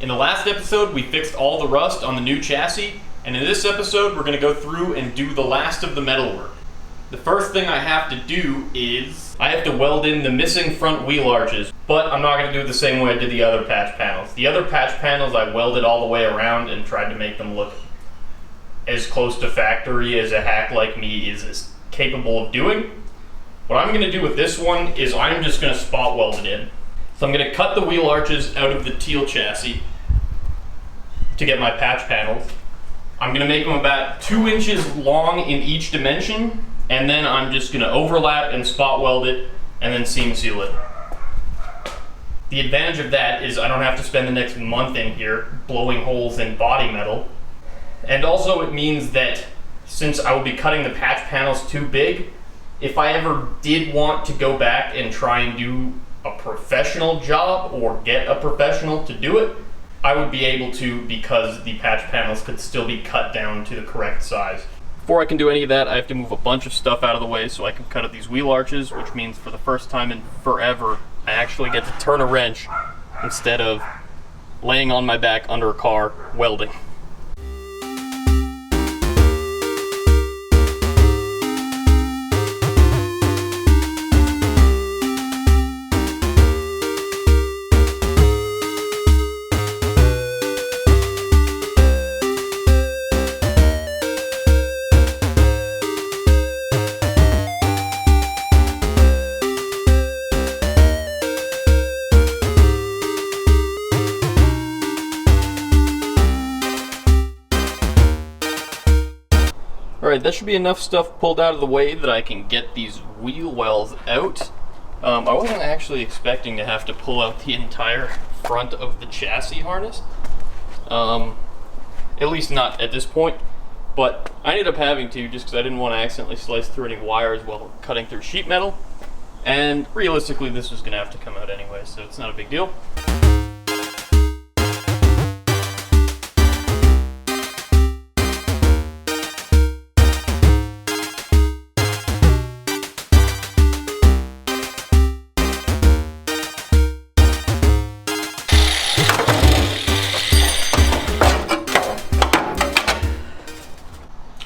In the last episode, we fixed all the rust on the new chassis, and in this episode, we're going to go through and do the last of the metalwork. The first thing I have to do is, I have to weld in the missing front wheel arches, but I'm not going to do it the same way I did the other patch panels. The other patch panels, I welded all the way around and tried to make them look as close to factory as a hack like me is capable of doing. What I'm going to do with this one is I'm just going to spot weld it in. So I'm going to cut the wheel arches out of the teal chassis to get my patch panels. I'm going to make them about 2 inches long in each dimension, and then I'm just going to overlap and spot weld it and then seam seal it. The advantage of that is I don't have to spend the next month in here blowing holes in body metal. And also it means that since I will be cutting the patch panels too big, if I ever did want to go back and try and do a professional job or get a professional to do it, I would be able to because the patch panels could still be cut down to the correct size. Before I can do any of that, I have to move a bunch of stuff out of the way so I can cut out these wheel arches, which means for the first time in forever, I actually get to turn a wrench instead of laying on my back under a car welding. Alright, that should be enough stuff pulled out of the way that I can get these wheel wells out. I wasn't actually expecting to have to pull out the entire front of the chassis harness. At least not at this point. But I ended up having to just because I didn't want to accidentally slice through any wires while cutting through sheet metal. And realistically, this was going to have to come out anyway, so it's not a big deal.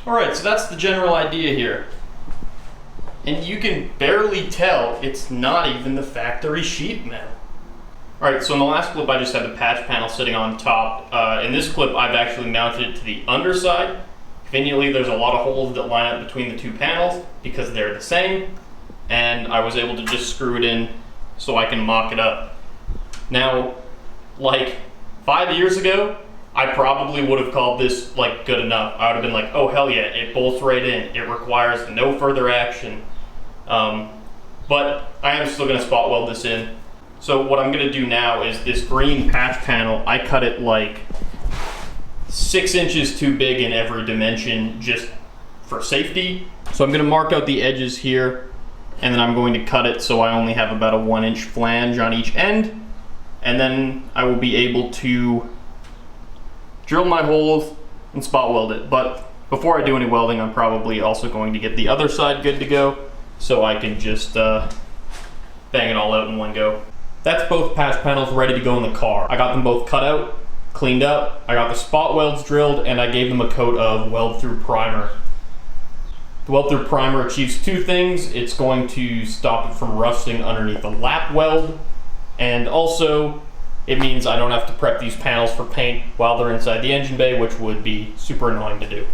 Alright, so that's the general idea here. And you can barely tell it's not even the factory sheet metal. Alright, so in the last clip I just had the patch panel sitting on top. In this clip I've actually mounted it to the underside. Conveniently there's a lot of holes that line up between the two panels because they're the same. And I was able to just screw it in so I can mock it up. Now, like 5 years ago, I probably would have called this like good enough. I would have been like, oh hell yeah, it bolts right in. It requires no further action. But I am still going to spot weld this in. So what I'm going to do now is this green patch panel, I cut it like 6 inches too big in every dimension just for safety. So I'm going to mark out the edges here, and then I'm going to cut it so I only have about a 1-inch flange on each end. And then I will be able to drill my holes and spot weld it. But before I do any welding, I'm probably also going to get the other side good to go so I can just bang it all out in one go. That's both patch panels ready to go in the car. I got them both cut out, cleaned up, I got the spot welds drilled, and I gave them a coat of weld through primer. The weld through primer achieves two things. It's going to stop it from rusting underneath the lap weld, and also it means I don't have to prep these panels for paint while they're inside the engine bay, which would be super annoying to do.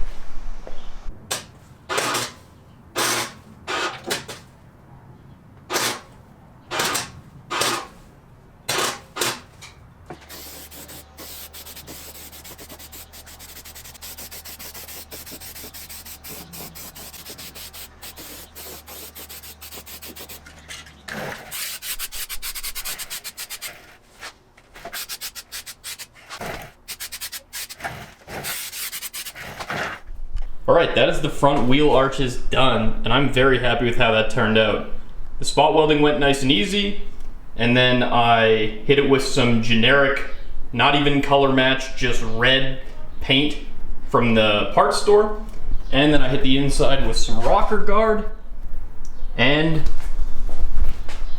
Alright, that is the front wheel arches done, and I'm very happy with how that turned out. The spot welding went nice and easy, and then I hit it with some generic, not even color match, just red paint from the parts store, and then I hit the inside with some rocker guard, and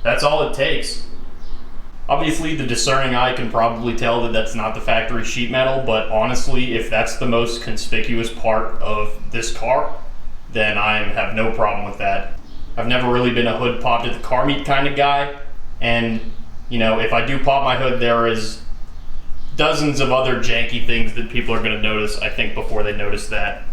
that's all it takes. Obviously, the discerning eye can probably tell that that's not the factory sheet metal, but honestly, if that's the most conspicuous part of this car, then I have no problem with that. I've never really been a hood popped at the car meet kind of guy, and you know, if I do pop my hood, there is dozens of other janky things that people are going to notice, I think, before they notice that.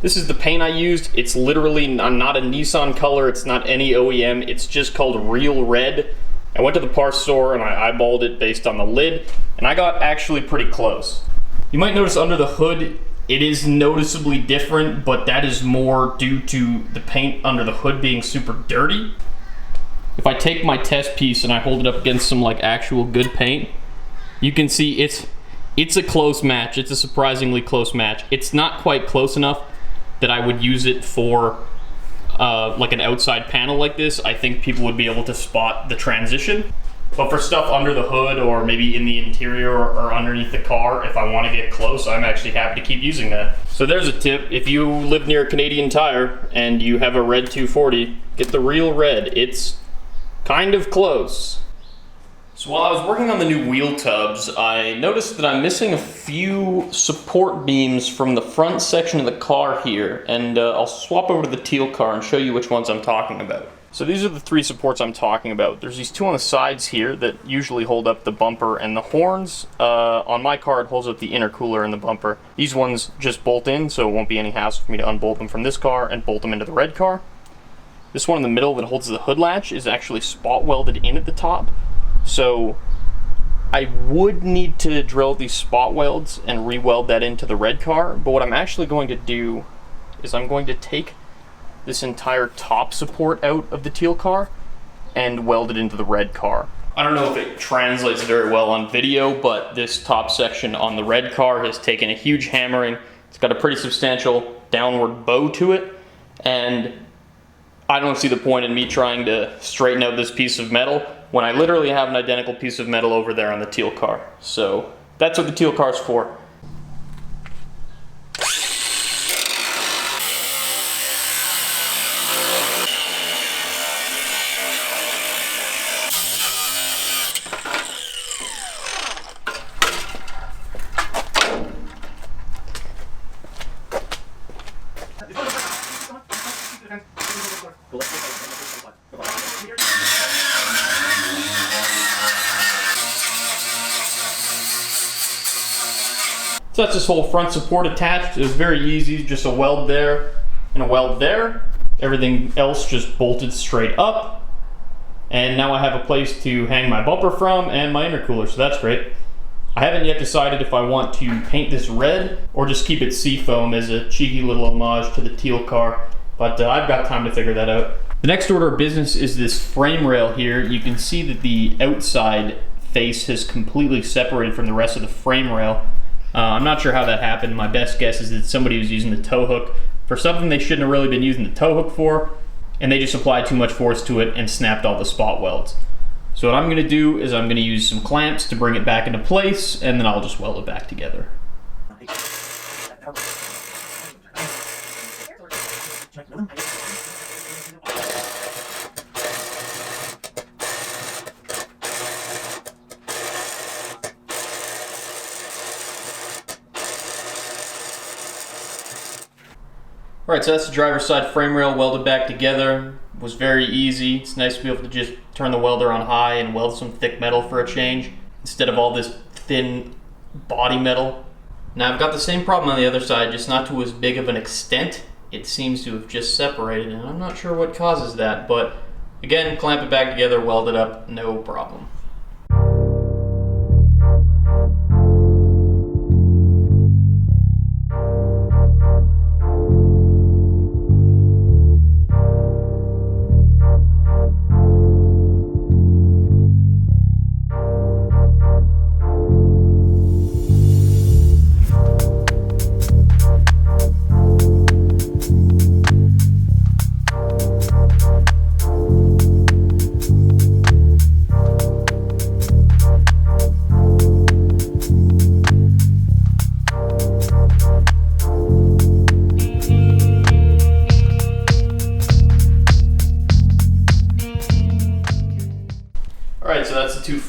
This is the paint I used. It's literally not a Nissan color, it's not any OEM, it's just called Real Red. I went to the parts store and I eyeballed it based on the lid, and I got actually pretty close. You might notice under the hood, it is noticeably different, but that is more due to the paint under the hood being super dirty. If I take my test piece and I hold it up against some like actual good paint, you can see it's a close match. It's a surprisingly close match. It's not quite close enough that I would use it for like an outside panel like this. I think people would be able to spot the transition. But for stuff under the hood or maybe in the interior or underneath the car, if I want to get close, I'm actually happy to keep using that. So there's a tip. If you live near a Canadian Tire and you have a red 240, get the Real Red. It's kind of close. So while I was working on the new wheel tubs, I noticed that I'm missing a few support beams from the front section of the car here, and I'll swap over to the teal car and show you which ones I'm talking about. So these are the three supports I'm talking about. There's these two on the sides here that usually hold up the bumper and the horns. On my car, it holds up the intercooler and the bumper. These ones just bolt in, so it won't be any hassle for me to unbolt them from this car and bolt them into the red car. This one in the middle that holds the hood latch is actually spot welded in at the top. So I would need to drill these spot welds and re-weld that into the red car, but what I'm actually going to do is I'm going to take this entire top support out of the teal car and weld it into the red car. I don't know if it translates very well on video, but this top section on the red car has taken a huge hammering. It's got a pretty substantial downward bow to it, and I don't see the point in me trying to straighten out this piece of metal when I literally have an identical piece of metal over there on the teal car. So that's what the teal car's for. So that's this whole front support attached. It was very easy, just a weld there and a weld there. Everything else just bolted straight up. And now I have a place to hang my bumper from and my intercooler, so that's great. I haven't yet decided if I want to paint this red or just keep it seafoam as a cheeky little homage to the teal car, but I've got time to figure that out. The next order of business is this frame rail here. You can see that the outside face has completely separated from the rest of the frame rail. I'm not sure how that happened. My best guess is that somebody was using the tow hook for something they shouldn't have really been using the tow hook for, and they just applied too much force to it and snapped all the spot welds. So what I'm going to do is I'm going to use some clamps to bring it back into place, and then I'll just weld it back together. Alright, so that's the driver's side frame rail welded back together. It was very easy. It's nice to be able to just turn the welder on high and weld some thick metal for a change, instead of all this thin body metal. Now I've got the same problem on the other side, just not to as big of an extent. It seems to have just separated, and I'm not sure what causes that, but again, clamp it back together, weld it up, no problem.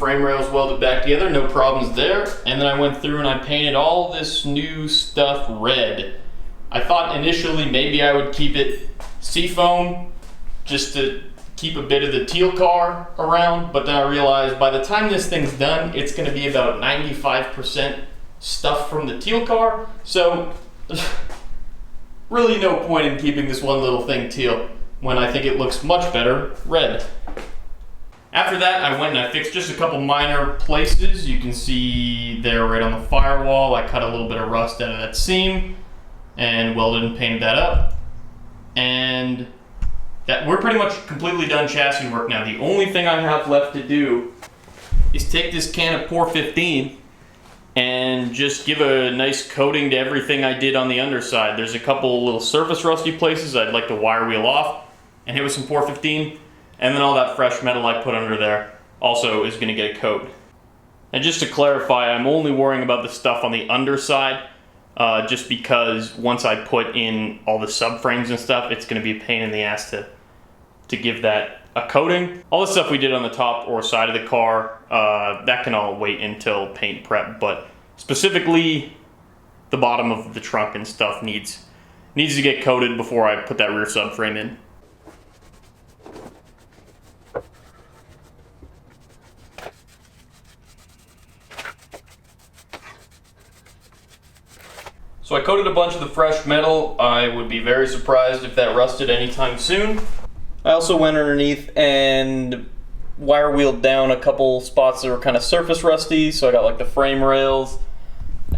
frame rails welded back together, no problems there. And then I went through and I painted all this new stuff red. I thought initially maybe I would keep it seafoam just to keep a bit of the teal car around, but then I realized by the time this thing's done, it's gonna be about 95% stuff from the teal car. So really no point in keeping this one little thing teal when I think it looks much better red. After that, I went and I fixed just a couple minor places. You can see there right on the firewall, I cut a little bit of rust out of that seam and welded and painted that up. And that we're pretty much completely done chassis work now. The only thing I have left to do is take this can of Pour 15 and just give a nice coating to everything I did on the underside. There's a couple little surface rusty places I'd like to wire wheel off and hit with some Pour 15, and then all that fresh metal I put under there also is gonna get a coat. And just to clarify, I'm only worrying about the stuff on the underside just because once I put in all the subframes and stuff, it's gonna be a pain in the ass to give that a coating. All the stuff we did on the top or side of the car, that can all wait until paint prep, but specifically the bottom of the trunk and stuff needs to get coated before I put that rear subframe in. So I coated a bunch of the fresh metal. I would be very surprised if that rusted anytime soon. I also went underneath and wire wheeled down a couple spots that were kind of surface rusty. So I got like the frame rails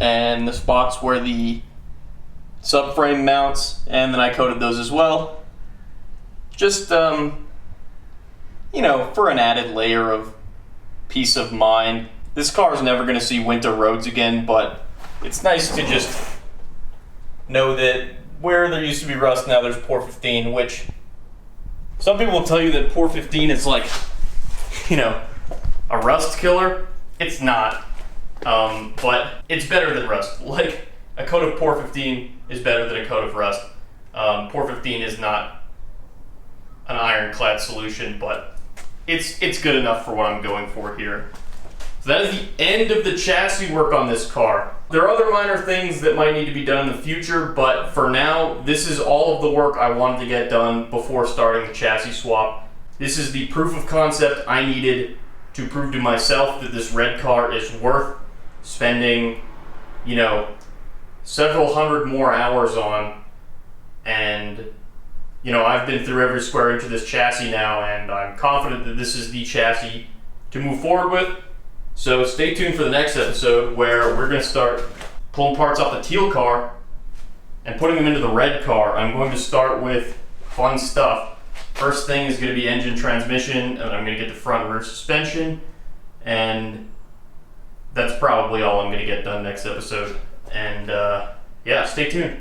and the spots where the subframe mounts, and then I coated those as well. Just, you know, for an added layer of peace of mind. This car is never gonna see winter roads again, but it's nice to just know that where there used to be rust, now there's Pour 15, which some people will tell you that Pour 15 is like, you know, a rust killer. It's not, but it's better than rust. Like, a coat of Pour 15 is better than a coat of rust. Pour 15 is not an ironclad solution, but it's good enough for what I'm going for here. So that is the end of the chassis work on this car. There are other minor things that might need to be done in the future, but for now, this is all of the work I wanted to get done before starting the chassis swap. This is the proof of concept I needed to prove to myself that this red car is worth spending, you know, several hundred more hours on. And, you know, I've been through every square inch of this chassis now, and I'm confident that this is the chassis to move forward with. So stay tuned for the next episode where we're going to start pulling parts off the teal car and putting them into the red car. I'm going to start with fun stuff. First thing is going to be engine transmission, and I'm going to get the front and rear suspension, and that's probably all I'm going to get done next episode. And yeah, stay tuned.